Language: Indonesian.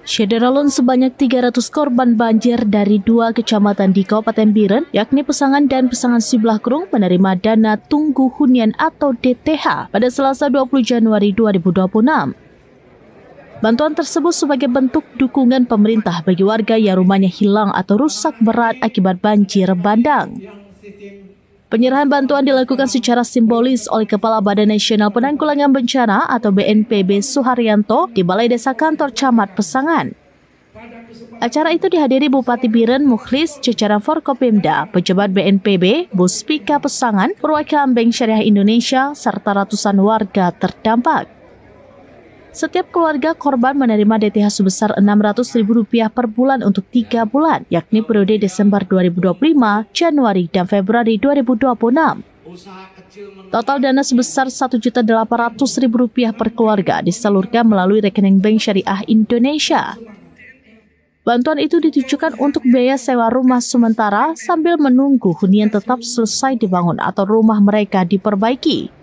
Syederalun sebanyak 300 korban banjir dari 2 kecamatan di Kabupaten Biren, yakni Pesangan dan Pesangan Siblahgrung, menerima dana tunggu hunian atau DTH pada Selasa 20 Januari 2026. Bantuan tersebut sebagai bentuk dukungan pemerintah bagi warga yang rumahnya hilang atau rusak berat akibat banjir bandang. Penyerahan bantuan dilakukan secara simbolis oleh Kepala Badan Nasional Penanggulangan Bencana atau BNPB Suharyanto di Balai Desa Kantor Camat Pesangan. Acara itu dihadiri Bupati Biren Mukhlis, jajaran Forkopimda, pejabat BNPB, Buspika Pesangan, perwakilan Bank Syariah Indonesia, serta ratusan warga terdampak. Setiap keluarga korban menerima DTH sebesar Rp600.000 per bulan untuk 3 bulan, yakni periode Desember 2025, Januari, dan Februari 2026. Total dana sebesar Rp1.800.000 per keluarga disalurkan melalui rekening Bank Syariah Indonesia. Bantuan itu ditujukan untuk biaya sewa rumah sementara sambil menunggu hunian tetap selesai dibangun atau rumah mereka diperbaiki.